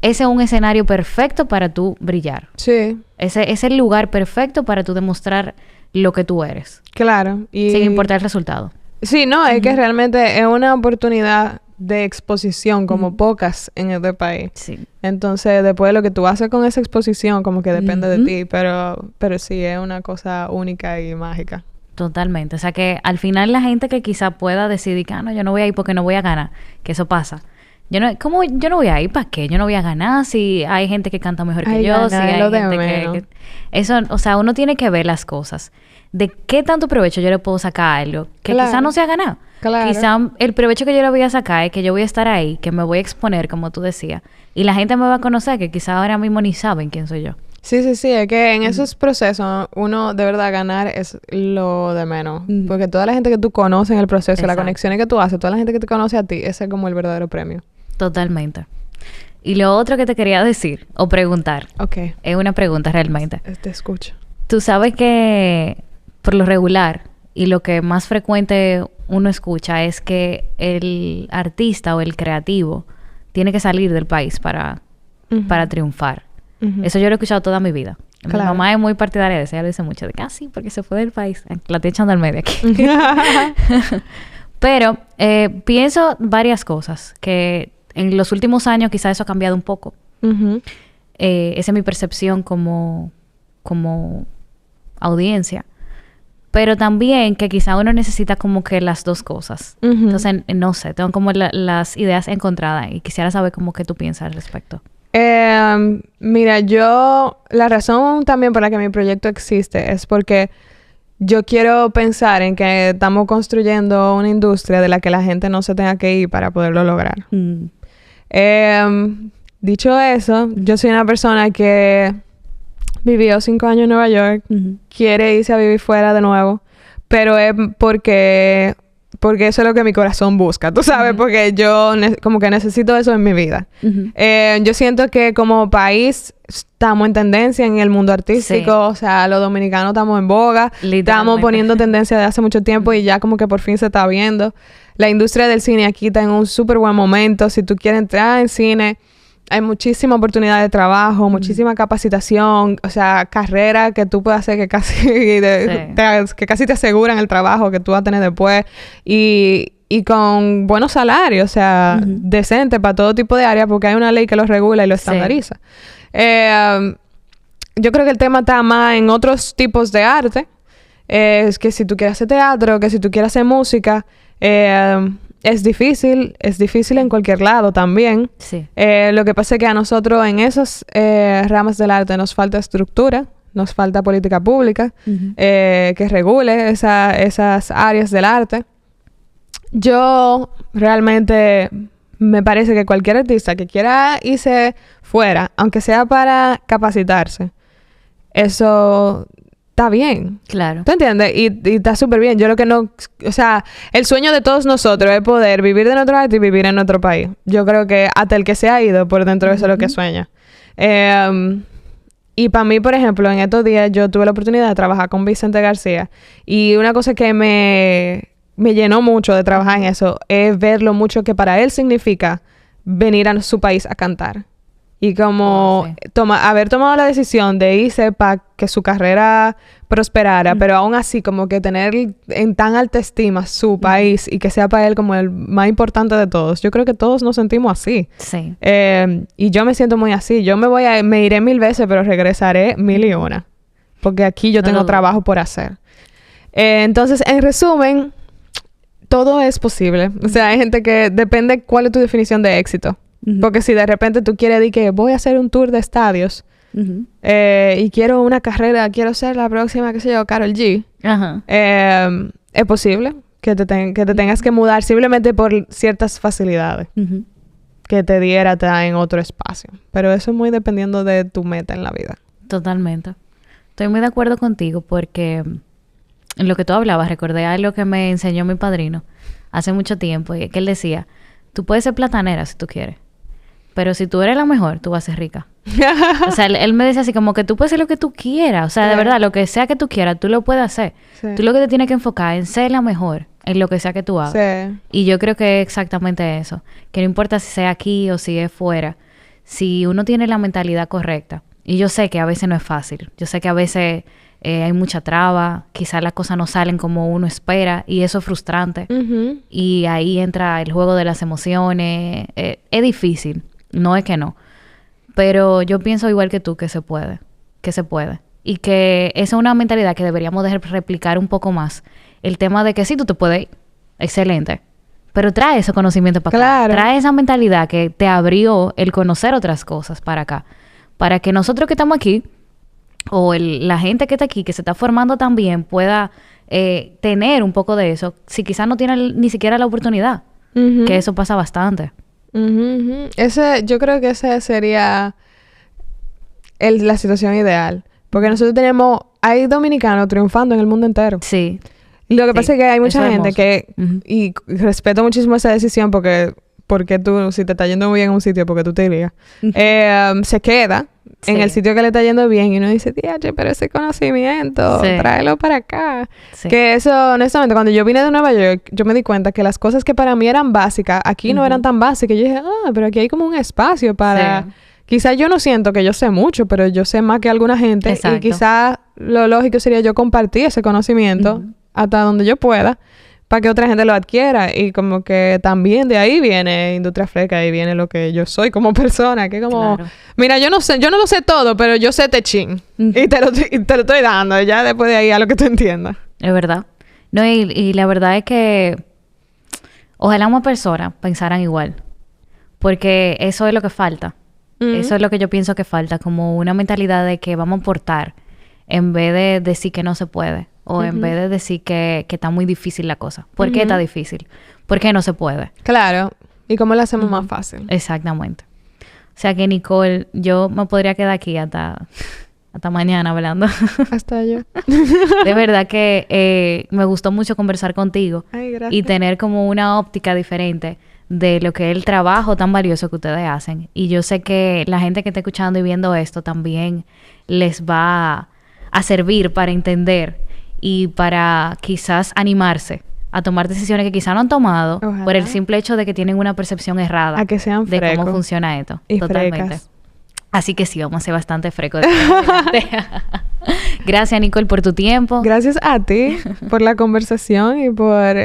ese es un escenario perfecto para tú brillar. Sí. Ese es el lugar perfecto para tú demostrar lo que tú eres. Claro. Sin importar el resultado. Sí, no, es que realmente es una oportunidad de exposición como pocas en este país. Sí. Entonces, después de lo que tú haces con esa exposición, como que depende de ti, pero sí es una cosa única y mágica. Totalmente. O sea que al final la gente que quizá pueda decidir que no, yo no voy a ir porque no voy a ganar, que eso pasa. Yo no voy a ir para qué, yo no voy a ganar si hay gente que canta mejor que yo, si hay gente que eso, o sea, uno tiene que ver las cosas. De qué tanto provecho yo le puedo sacar a algo que quizá no sea ganar. Claro. Quizá el provecho que yo le voy a sacar es que yo voy a estar ahí, que me voy a exponer, como tú decías, y la gente me va a conocer, que quizá ahora mismo ni saben quién soy yo. Sí, es que en esos procesos uno de verdad ganar es lo de menos. Porque toda la gente que tú conoces en el proceso, las conexiones que tú haces, toda la gente que te conoce a ti, ese es como el verdadero premio. Totalmente. Y lo otro que te quería decir o preguntar. Ok. Es una pregunta realmente. Te escucho. Tú sabes que por lo regular y lo que más frecuente uno escucha es que el artista o el creativo tiene que salir del país para triunfar. Eso yo lo he escuchado toda mi vida. Claro. Mi mamá es muy partidaria de eso. Ella lo dice mucho. De que, sí, porque se fue del país. La estoy echando al medio aquí. Pero pienso varias cosas. Que en los últimos años quizás eso ha cambiado un poco. Esa es mi percepción como audiencia. Pero también que quizá uno necesita como que las dos cosas. Entonces, no sé. Tengo como las ideas encontradas. Y quisiera saber cómo que tú piensas al respecto. Mira, la razón también por la que mi proyecto existe es porque yo quiero pensar en que estamos construyendo una industria de la que la gente no se tenga que ir para poderlo lograr. Dicho eso, yo soy una persona que vivió 5 años en Nueva York, quiere irse a vivir fuera de nuevo, pero es porque eso es lo que mi corazón busca, tú sabes, porque yo como que necesito eso en mi vida. Yo siento que como país estamos en tendencia en el mundo artístico, o sea, los dominicanos estamos en boga, estamos poniendo tendencia de hace mucho tiempo y ya como que por fin se está viendo. La industria del cine aquí está en un súper buen momento. Si tú quieres entrar en cine, hay muchísima oportunidad de trabajo, muchísima capacitación, o sea, carrera que tú puedes hacer que casi te aseguran el trabajo que tú vas a tener después y con buenos salarios, o sea, decente para todo tipo de áreas porque hay una ley que lo regula y lo estandariza. Yo creo que el tema está más en otros tipos de arte. Es que si tú quieres hacer teatro, que si tú quieres hacer música, es difícil en cualquier lado también. Sí. Lo que pasa es que a nosotros en esas ramas del arte nos falta estructura, nos falta política pública que regule esas áreas del arte. Yo realmente me parece que cualquier artista que quiera irse fuera, aunque sea para capacitarse, eso está bien. Claro. ¿Tú entiendes? Y está súper bien. Yo lo que no... O sea, el sueño de todos nosotros es poder vivir de nuestro arte y vivir en nuestro país. Yo creo que hasta el que se ha ido por dentro de eso es lo que sueña. Y para mí, por ejemplo, en estos días yo tuve la oportunidad de trabajar con Vicente García. Y una cosa que me llenó mucho de trabajar en eso es ver lo mucho que para él significa venir a su país a cantar. Y como haber tomado la decisión de irse para que su carrera prosperara, pero aún así como que tener en tan alta estima su país y que sea para él como el más importante de todos. Yo creo que todos nos sentimos así. Sí. Y yo me siento muy así. Me iré 1000 veces, pero regresaré 1001. Porque aquí yo tengo trabajo por hacer. Entonces, en resumen, todo es posible. O sea, hay gente que depende cuál es tu definición de éxito. Porque si de repente tú quieres decir que voy a hacer un tour de estadios y quiero una carrera, quiero ser la próxima, qué sé yo, Karol G, es posible que te tengas que mudar simplemente por ciertas facilidades que te diera en otro espacio. Pero eso es muy dependiendo de tu meta en la vida. Totalmente. Estoy muy de acuerdo contigo porque en lo que tú hablabas, recordé algo que me enseñó mi padrino hace mucho tiempo, y que él decía, tú puedes ser platanera si tú quieres, pero si tú eres la mejor, tú vas a ser rica. O sea, él me decía así como que tú puedes hacer lo que tú quieras. O sea, de verdad, lo que sea que tú quieras, tú lo puedes hacer. Sí. Tú lo que te tienes que enfocar en ser la mejor en lo que sea que tú hagas. Sí. Y yo creo que es exactamente eso. Que no importa si sea aquí o si es fuera. Si uno tiene la mentalidad correcta. Y yo sé que a veces no es fácil. Yo sé que a veces hay mucha traba. Quizás las cosas no salen como uno espera. Y eso es frustrante. Y ahí entra el juego de las emociones. Es difícil. No es que no. Pero yo pienso igual que tú que se puede. Que se puede. Y que esa es una mentalidad que deberíamos de replicar un poco más. El tema de que sí, tú te puedes ir. Excelente. Pero trae ese conocimiento para acá. Trae esa mentalidad que te abrió el conocer otras cosas para acá. Para que nosotros que estamos aquí, o la gente que está aquí, que se está formando también, pueda tener un poco de eso si quizás no tiene ni siquiera la oportunidad. Que eso pasa bastante. Yo creo que esa sería la situación ideal. Porque nosotros hay dominicanos triunfando en el mundo entero. Sí. Lo que pasa es que hay mucha gente que... Y respeto muchísimo esa decisión porque tú, si te está yendo muy bien en un sitio, porque tú te irías. Se queda en el sitio que le está yendo bien y uno dice, tíache, pero ese conocimiento, tráelo para acá. Sí. Que eso, honestamente, cuando yo vine de Nueva York, yo me di cuenta que las cosas que para mí eran básicas, aquí no eran tan básicas. Yo dije, pero aquí hay como un espacio para... Sí. Quizás yo no siento que yo sé mucho, pero yo sé más que alguna gente. Exacto. Y quizás lo lógico sería yo compartir ese conocimiento hasta donde yo pueda para que otra gente lo adquiera. Y como que también de ahí viene Industria Freca y viene lo que yo soy como persona. Que como, mira, yo no lo sé todo, pero yo sé techín. Y te lo estoy dando. Ya después de ahí a lo que tú entiendas. Es verdad. No, y la verdad es que ojalá más personas pensaran igual. Porque eso es lo que falta. Eso es lo que yo pienso que falta. Como una mentalidad de que vamos a aportar en vez de decir que no se puede. O en vez de decir que está muy difícil la cosa. ¿Por qué está difícil? ¿Por qué no se puede? Claro. ¿Y cómo lo hacemos más fácil? Exactamente. O sea que, Nicole, yo me podría quedar aquí hasta mañana hablando. Hasta yo. De verdad que me gustó mucho conversar contigo. Ay, gracias. Y tener como una óptica diferente de lo que es el trabajo tan valioso que ustedes hacen. Y yo sé que la gente que está escuchando y viendo esto también les va a servir para entender y para quizás animarse a tomar decisiones que quizás no han tomado. Ojalá. Por el simple hecho de que tienen una percepción errada a que sean de cómo funciona esto. Y totalmente. Frecas. Así que sí, vamos a ser bastante frecos. Gracias, Nicole, por tu tiempo. Gracias a ti por la conversación y por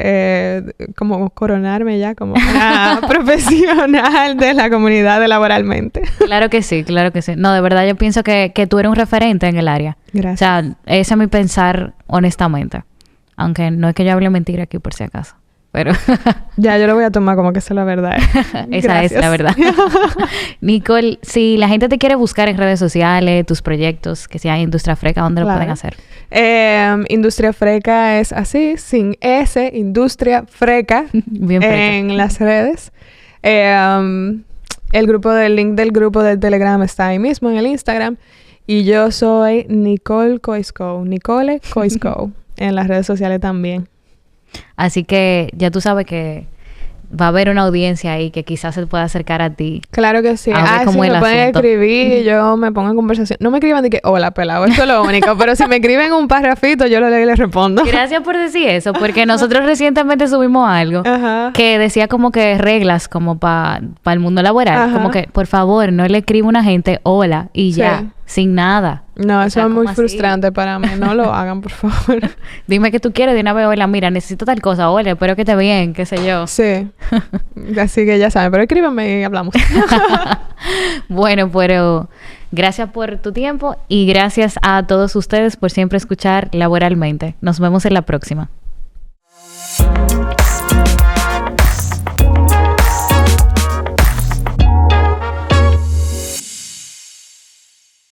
como coronarme ya como una profesional de la comunidad de Laboralmente. Claro que sí, claro que sí. No, de verdad yo pienso que tú eres un referente en el área. Gracias. O sea, ese es mi pensar honestamente. Aunque no es que yo hable mentira aquí por si acaso. Pero ya, yo lo voy a tomar como que esa es la verdad. Esa es la verdad. Nicole, si la gente te quiere buscar en redes sociales, tus proyectos, que sean Industria Freca, ¿dónde lo pueden hacer? Industria Freca es así, sin S, Industria Freca. Bien freca. En las redes. El link del grupo del Telegram está ahí mismo en el Instagram. Y yo soy Nicole Coisco. Nicole Coisco. En las redes sociales también. Así que ya tú sabes que va a haber una audiencia ahí que quizás se pueda acercar a ti. Claro que sí. Si me pueden escribir y yo me pongo en conversación. No me escriban de que, hola, pelado, eso es lo único. Pero si me escriben un parrafito, yo lo leo y les respondo. Gracias por decir eso, porque nosotros recientemente subimos algo que decía como que reglas como para el mundo laboral. Como que, por favor, no le escriba a una gente hola y ya, sin nada. No, eso es muy frustrante para mí. No lo hagan, por favor. Dime que tú quieres de una vez, hola, mira, necesito tal cosa, hola, espero que esté bien, qué sé yo. Sí. Así que ya saben, pero escríbanme y hablamos. Bueno, pero gracias por tu tiempo y gracias a todos ustedes por siempre escuchar Laboralmente. Nos vemos en la próxima.